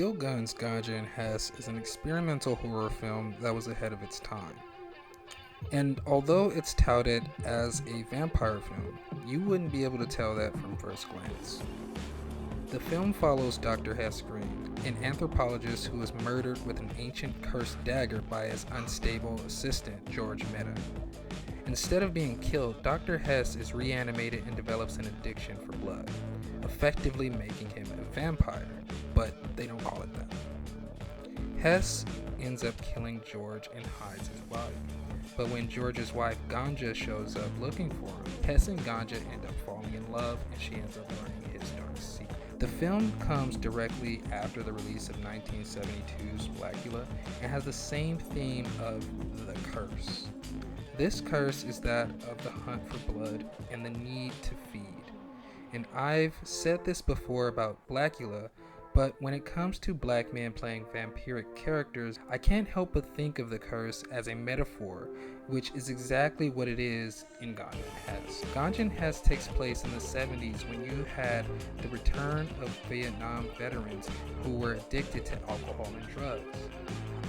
Bill Gunn's Ganja Hess is an experimental horror film that was ahead of its time. And although it's touted as a vampire film, you wouldn't be able to tell that from first glance. The film follows Dr. Hess Green, an anthropologist who was murdered with an ancient cursed dagger by his unstable assistant, George Mehta. Instead of being killed, Dr. Hess is reanimated and develops an addiction for blood, effectively making him a vampire, but they don't call it that. Hess ends up killing George and hides his body. But when George's wife Ganja shows up looking for him, Hess and Ganja end up falling in love and she ends up learning his dark secret. The film comes directly after the release of 1972's Blackula and has the same theme of the curse. This curse is that of the hunt for blood and the need to feed. And I've said this before about Blackula, but when it comes to black men playing vampiric characters, I can't help but think of the curse as a metaphor, which is exactly what it is in Ganja Hess. Ganja Hess takes place in the 70s when you had the return of Vietnam veterans who were addicted to alcohol and drugs.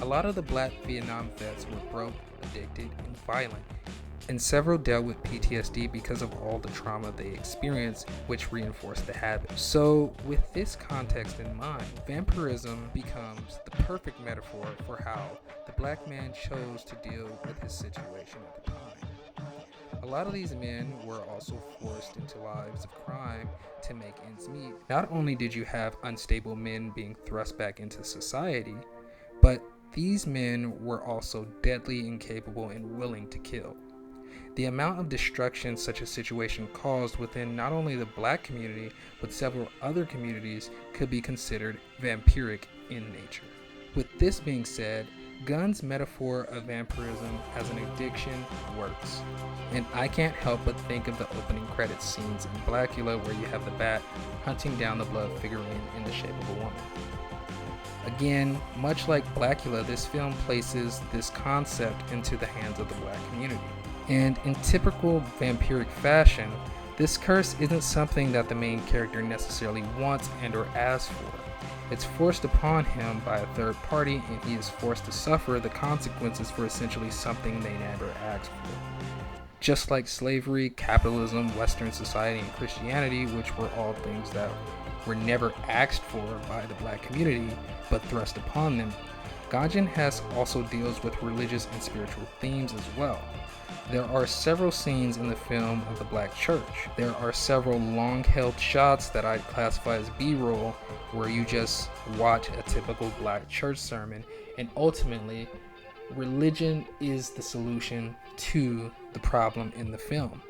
A lot of the black Vietnam vets were broke, addicted, and violent, and several dealt with PTSD because of all the trauma they experienced, which reinforced the habit. So, with this context in mind, vampirism becomes the perfect metaphor for how the black man chose to deal with his situation at the time. A lot of these men were also forced into lives of crime to make ends meet. Not only did you have unstable men being thrust back into society, but these men were also deadly, incapable, and willing to kill. The amount of destruction such a situation caused within not only the black community, but several other communities could be considered vampiric in nature. With this being said, Gunn's metaphor of vampirism as an addiction works. And I can't help but think of the opening credits scenes in Blackula where you have the bat hunting down the blood figurine in the shape of a woman. Again, much like Blackula, this film places this concept into the hands of the black community. And in typical vampiric fashion, this curse isn't something that the main character necessarily wants and or asks for. It's forced upon him by a third party and he is forced to suffer the consequences for essentially something they never asked for. Just like slavery, capitalism, Western society, and Christianity, which were all things that were never asked for by the black community, but thrust upon them, Ganja Hess also deals with religious and spiritual themes as well. There are several scenes in the film of the black church. There are several long-held shots that I'd classify as B-roll, where you just watch a typical black church sermon, and ultimately, religion is the solution to the problem in the film.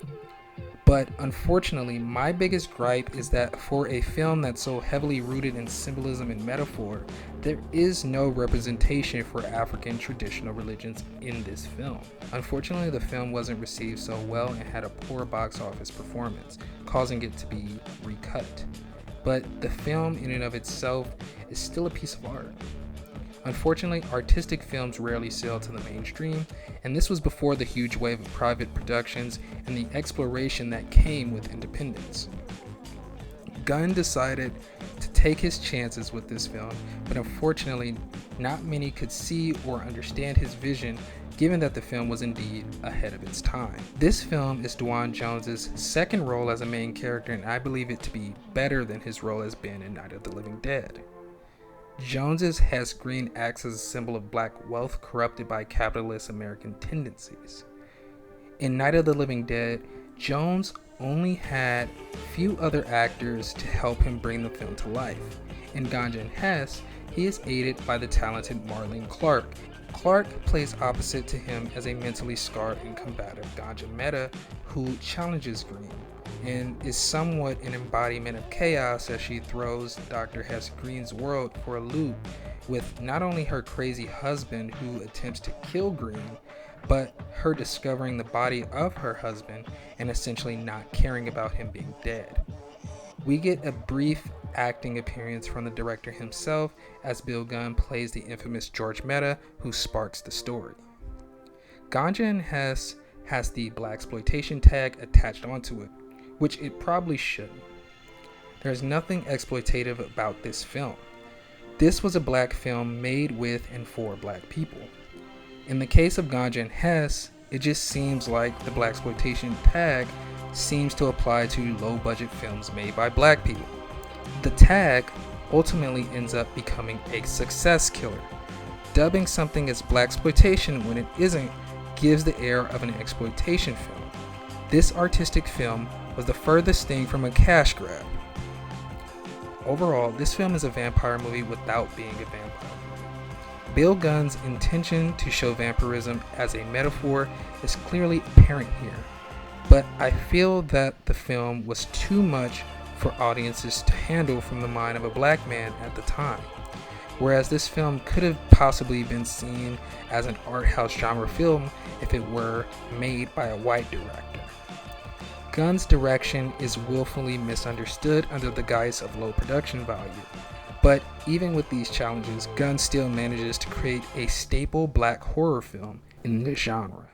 But unfortunately, my biggest gripe is that for a film that's so heavily rooted in symbolism and metaphor, there is no representation for African traditional religions in this film. Unfortunately, the film wasn't received so well and had a poor box office performance, causing it to be recut. But the film in and of itself is still a piece of art. Unfortunately, artistic films rarely sell to the mainstream, and this was before the huge wave of private productions and the exploration that came with independence. Gunn decided to take his chances with this film, but unfortunately, not many could see or understand his vision, given that the film was indeed ahead of its time. This film is Dwayne Jones's second role as a main character, and I believe it to be better than his role as Ben in Night of the Living Dead. Jones's Hess Green acts as a symbol of black wealth corrupted by capitalist American tendencies. In Night of the Living Dead, Jones only had few other actors to help him bring the film to life. In Ganja Hess, he is aided by the talented Marlene Clark. Clark plays opposite to him as a mentally scarred and combative Ganja Mehta who challenges Green, and is somewhat an embodiment of chaos as she throws Dr. Hess Green's world for a loop with not only her crazy husband who attempts to kill Green, but her discovering the body of her husband and essentially not caring about him being dead. We get a brief acting appearance from the director himself as Bill Gunn plays the infamous George Mehta who sparks the story. Ganja Hess has the blaxploitation tag attached onto it, which it probably shouldn't. There's nothing exploitative about this film. This was a black film made with and for black people. In the case of Ganja Hess, it just seems like the blaxploitation tag seems to apply to low-budget films made by black people. The tag ultimately ends up becoming a success killer. Dubbing something as blaxploitation when it isn't gives the air of an exploitation film. This artistic film was the furthest thing from a cash grab. Overall, this film is a vampire movie without being a vampire movie. Bill Gunn's intention to show vampirism as a metaphor is clearly apparent here, but I feel that the film was too much for audiences to handle from the mind of a black man at the time, whereas this film could have possibly been seen as an art house genre film if it were made by a white director. Gunn's direction is willfully misunderstood under the guise of low production value, but even with these challenges, Gunn still manages to create a staple black horror film in the genre.